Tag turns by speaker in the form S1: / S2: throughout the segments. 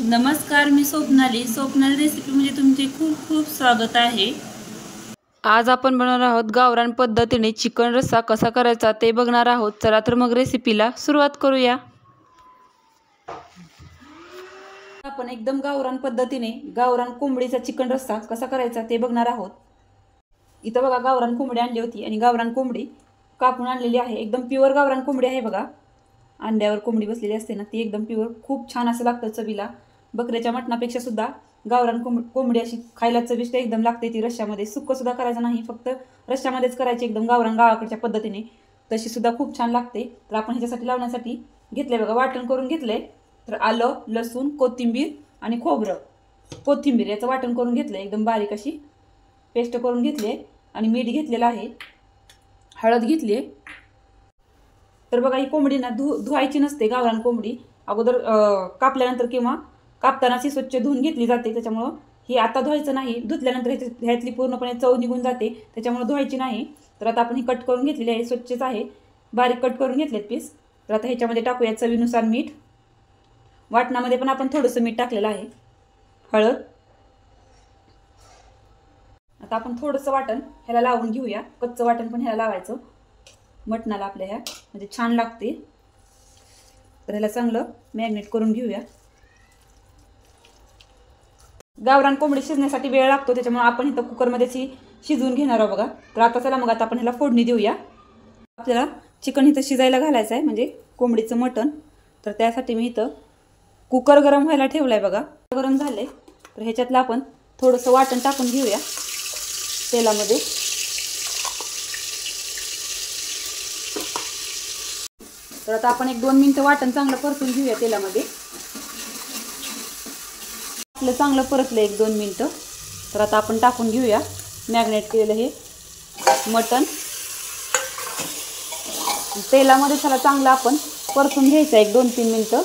S1: नमस्कार, मी स्वप्नाली रेसिपी म्हणजे तुमचे खूप खूप स्वागत आहे। आज आपण बनवणार आहोत गावरान पद्धतीने चिकन रस्सा कसा करायचा ते बघणार आहोत। चला तर मग रेसिपीला सुरुवात करूया। आपण एकदम गावरान पद्धतीने गावरान कोंबडीचा चिकन रस्सा कसा करायचा ते बघणार आहोत। इथं बघा गावरान कोंबडी आणली होती आणि गावरान कोंबडी कापून आणलेली आहे। एकदम प्युअर गावरान कोंबडी आहे बघा। अंड्यावर कोंबडी बसलेली असते ना ती एकदम प्युअर, खूप छान असं लागतं चवीला। बकऱ्याच्या मटणापेक्षा सुद्धा गावरान कोंबडी अशी खायला चविष्ट एकदम लागते। ती रश्श्यामध्ये सुक्क सुद्धा करायचं नाही, फक्त रश्श्यामध्येच करायची एकदम गावरान गावाकडच्या पद्धतीने, तशी सुद्धा खूप छान लागते। तर आपण ह्याच्यासाठी लावण्यासाठी घेतले बघा, वाटण करून घेतले। तर आलं, लसूण, कोथिंबीर आणि खोबरं, कोथिंबीर याचं वाटण करून घेतलं, एकदम बारीक अशी पेस्ट करून घेतली आणि मीठ घेतलेलं आहे, हळद घेतली। तर बघा ही कोंबडी ना धुवायची नसते। गावरान कोंबडी अगोदर कापल्यानंतर किंवा कापतानाची स्वच्छ धुवून घेतली जाते, त्याच्यामुळं ही आता धुवायचं नाही। धुतल्यानंतर ह्यातली पूर्णपणे चव निघून जाते, त्याच्यामुळे धुवायची नाही। तर आता आपण ही कट करून घेतलेली आहे, स्वच्छच आहे, बारीक कट करून घेतलेत पीस। तर आता ह्याच्यामध्ये टाकूया चवीनुसार मीठ। वाटणामध्ये पण आपण थोडंसं मीठ टाकलेलं आहे, हळद। आता आपण थोडंसं वाटण ह्याला लावून घेऊया, कच्चं वाटण पण ह्याला लावायचं मटणाला आपल्या ह्या, म्हणजे छान लागते। तर ह्याला चांगलं मॅरिनेट करून घेऊया। गावरान कोंबडी शिजण्यासाठी वेळ लागतो, त्याच्यामुळे आपण इथं कुकरमध्ये शिजवून घेणार आहोत बघा। तर आता चला मग आता आपण ह्याला फोडणी देऊया। आपल्याला चिकन इथं शिजायला घालायचं आहे, म्हणजे कोंबडीचं मटण। तर त्यासाठी मी इथं कुकर गरम व्हायला ठेवलाय बघा, गरम झाले। तर ह्याच्यातलं आपण थोडंसं वाटण टाकून घेऊया तेलामध्ये। तर आता आपण 1-2 मिनिटं वाटण चांगलं परतून घेऊया तेलामध्ये। आपलं चांगलं परतलं 1-2 मिनिटं। तर आता आपण टाकून घेऊया मॅरिनेट केलेलं हे मटण तेलामध्ये। त्याला चांगलं आपण परतून घ्यायचं 1-2-3 मिनिटं।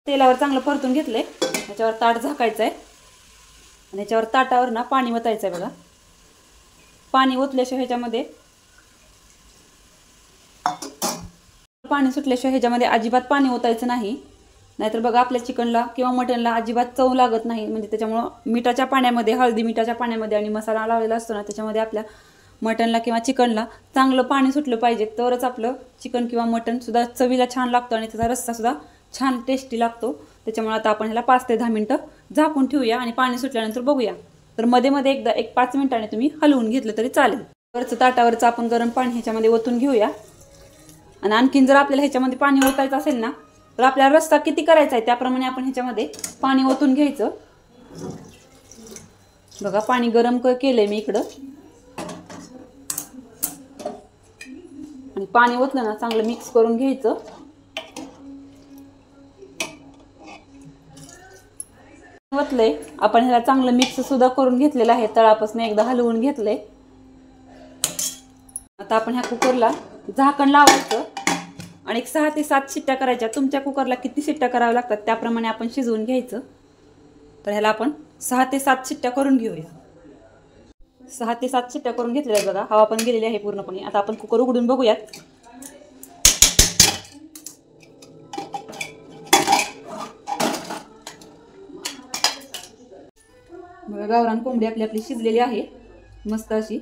S1: तेलावर चांगलं परतून घेतलंय, त्याच्यावर ताट झाकायचं आहे आणि याच्यावर ताटावर ना पाणी ओतायचं आहे बघा। पाणी ओतल्याशिवाय ह्याच्यामध्ये पाणी सुटल्याशिवाय ह्याच्यामध्ये अजिबात पाणी ओतायचं नाही, नाहीतर बघा आपल्या चिकनला किंवा मटनला अजिबात चव लागत नाही। म्हणजे त्याच्यामुळं मिठाच्या पाण्यामध्ये, हळदी मिठाच्या पाण्यामध्ये आणि मसाला लावलेला असतो ना, त्याच्यामध्ये आपल्या मटनला किंवा चिकनला चांगलं पाणी सुटलं पाहिजे, तरच आपलं चिकन किंवा मटन सुद्धा चवीला छान लागतं आणि त्याचा रस्सा सुद्धा छान टेस्टी लागतो। त्याच्यामुळे आता आपण ह्याला 5 ते 10 मिनिटं झाकून ठेवूया आणि पाणी सुटल्यानंतर बघूया। तर मध्ये मध्ये एकदा 1-5 मिनिटांनी तुम्ही हलवून घेतलं तरी चालेल। वरचं ताटावरचं आपण गरम पाणी ह्याच्यामध्ये ओतून घेऊया आणि आणखीन जर आपल्याला ह्याच्यामध्ये पाणी ओतायचं असेल ना, तर आपल्याला रस्सा किती करायचा आहे त्याप्रमाणे आपण ह्याच्यामध्ये पाणी ओतून घ्यायचं बघा। पाणी गरम केलंय मी इकडं आणि पाणी ओतलं ना चांगलं मिक्स करून घ्यायचं। ओतलंय आपण ह्याला चांगलं मिक्स सुद्धा करून घेतलेलं आहे, तळापासून एकदा हलवून घेतलंय। आता आपण ह्या कुकरला झाकण लावायचं आणि 6 ते 7 शिट्ट्या करायच्या। तुमच्या कुकरला किती शिट्ट्या कराव्या लागतात त्याप्रमाणे आपण शिजवून घ्यायचं। तर ह्याला आपण 6 ते 7 शिट्ट्या करून घेऊया। 6 ते 7 शिट्ट्या करून घेतलेल्या आहेत बघा, हवा पण गेलेली आहे पूर्णपणे। आता आपण कुकर उघडून बघूयात। बघा गावरान कोंबडी आपली शिजलेली आहे मस्त अशी।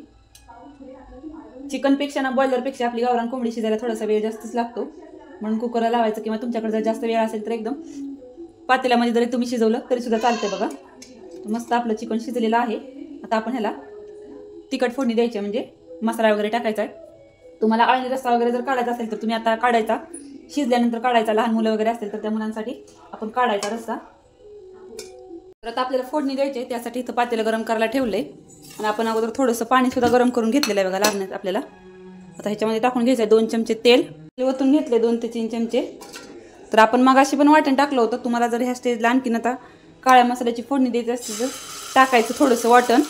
S1: चिकनपेक्षा ना बॉयलरपेक्षा आपली गावरान कोंबडी शिजायला थोडासा वेळ जास्तच लागतो, म्हणून कुकरला लावायचं। किंवा तुमच्याकडे जर जास्त वेळ असेल तर एकदम पातेल्यामध्ये जरी तुम्ही शिजवलं तरी सुद्धा चालते बघा। मस्त आपलं चिकन शिजलेलं आहे। आता आपण ह्याला तिखट फोडणी द्यायची, म्हणजे मसाला वगैरे टाकायचा आहे। तुम्हाला अळणी रस्सा वगैरे जर काढायचा असेल तर तुम्ही आता काढायचा, शिजल्यानंतर काढायचा। लहान मुलं वगैरे असतील तर त्या मुलांसाठी आपण काढायचा रस्सा। तर आता आपल्याला फोडणी द्यायची आहे, त्यासाठी इथं पातेलं गरम करायला ठेवलंय आणि आपण अगोदर थोडंसं पाणी सुद्धा गरम करून घेतलेलं आहे बघा लागण्यात आपल्याला। आता ह्याच्यामध्ये टाकून घ्यायचं आहे 2 चमचे तेल, ओतून घेतले 2 ते 3 चमचे। तर आपण मगाशी पण वाटण टाकलं होतं, तुम्हाला जर ह्या स्टेजला आणखीन आता काळ्या मसाल्याची फोडणी द्यायची असते तर टाकायचं थोडंसं वाटण।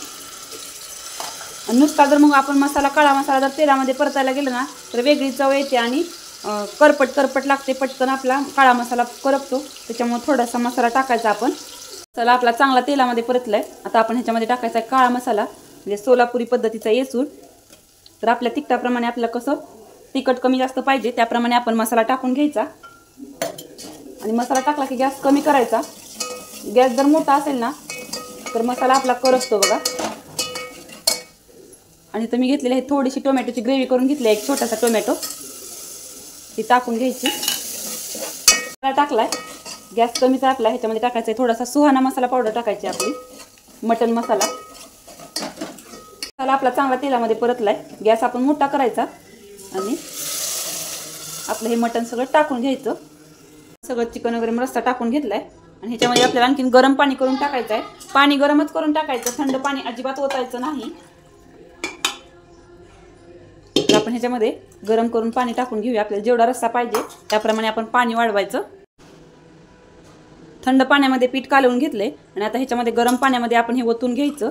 S1: नुसता जर मग आपण काळा मसाला जर तेलामध्ये परतायला गेलं ना तर वेगळी चव येते आणि करपट लागते, पटकन आपला काळा मसाला करपतो। त्याच्यामुळे थोडासा मसाला टाकायचा आपण। चला आपला चांगला तेलामध्ये परतलाय. आता आपण ह्याच्यामध्ये टाकायचा आहे काळा मसाला, म्हणजे सोलापुरी पद्धतीचा येसूर. तर आपल्या तिखटाप्रमाणे आपल्याला कसं तिखट कमी जास्त पाहिजे त्याप्रमाणे आपण मसाला टाकून घ्यायचा. आणि मसाला टाकला की गॅस कमी करायचा. गॅस जर मोठा असेल ना तर मसाला आपला करपतो बघा. आणि तर मी घेतलेली आहे थोडीशी टोमॅटोची ग्रेव्ही करून घेतली आहे, एक छोटासा टोमॅटो ती टाकून घ्यायची. टाकलाय, गॅस कमीचा आपला. ह्याच्यामध्ये टाकायचा आहे थोडासा सुहाना मसाला पावडर टाकायची आपली, मटन मसाला. मसाला आपला चांगला तेलामध्ये परतलाय. गॅस आपण मोठा करायचा आणि आपलं हे मटन सगळं टाकून घ्यायचं. सगळं चिकन वगैरे रस्सा टाकून घेतलाय. आणि ह्याच्यामध्ये आपल्याला आणखीन गरम पाणी करून टाकायचं आहे. पाणी गरमच करून टाकायचं, थंड पाणी अजिबात ओतायचं नाही. तर आपण ह्याच्यामध्ये गरम करून पाणी टाकून घेऊया. आपल्याला जेवढा रस्सा पाहिजे त्याप्रमाणे आपण पाणी वाढवायचं. थंड पाण्यामध्ये पीठ कालवून घेतले आणि आता ह्याच्यामध्ये गरम पाण्यामध्ये आपण हे ओतून घ्यायचं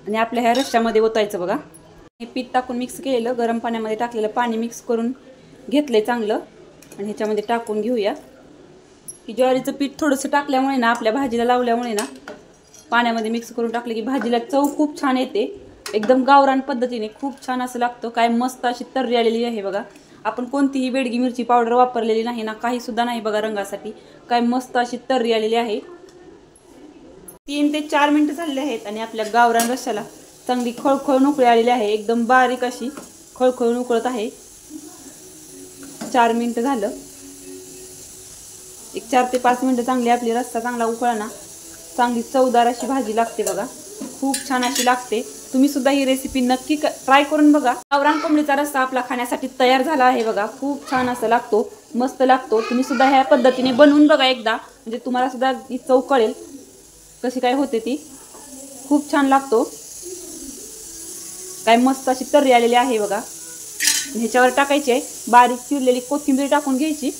S1: आणि आपल्या ह्या रश्श्यामध्ये ओतायचं बघा. हे पीठ टाकून मिक्स केलेलं गरम पाण्यामध्ये टाकलेलं पाणी मिक्स करून घेतलंय चांगलं. आणि ह्याच्यामध्ये टाकून घेऊया. की ज्वारीचं पीठ थोडंसं टाकल्यामुळे ना, आपल्या भाजीला लावल्यामुळे ना, पाण्यामध्ये मिक्स करून टाकले की भाजीला चव खूप छान येते. एकदम गावरान पद्धतीने खूप छान असं लागतं. काय मस्त अशी तर्री आलेली आहे बघा. आपण कोणतीही बेडगी मिरची पावडर वापरलेली नाही ना, काही सुद्धा नाही बघा रंगासाठी. काय मस्त अशी तर्री आलेली आहे. 3 ते 4 मिनिटं झालेले आहेत आणि आपल्या गावरान रश्श्याला चांगली खळखळून उकळी आलेली आहे. एकदम बारीक अशी खळखळून उकळत आहे. 4 मिनिटं झालं. एक 4 ते 5 मिनिटं चांगली आपली रस्सा चांगला उकळला ना, चांगली चवदार अशी भाजी लागते बघा. खूप छान अशी लागते. तुम्ही सुद्धा ही रेसिपी नक्की ट्राय करून बघा. गावरान कोंबडीचा रस्सा आपला खाण्यासाठी तयार झाला आहे बघा. खूप छान असं लागतो, मस्त लागतो. तुम्ही सुद्धा ह्या पद्धतीने बनवून बघा एकदा, म्हणजे तुम्हाला सुद्धा ही चव कळेल कशी काय होते ती. खूप छान लागतो. काय मस्त अशी तर्री आलेली आहे बघा. ह्याच्यावर टाकायची आहे बारीक चिरलेली कोथिंबीर टाकून घ्यायची.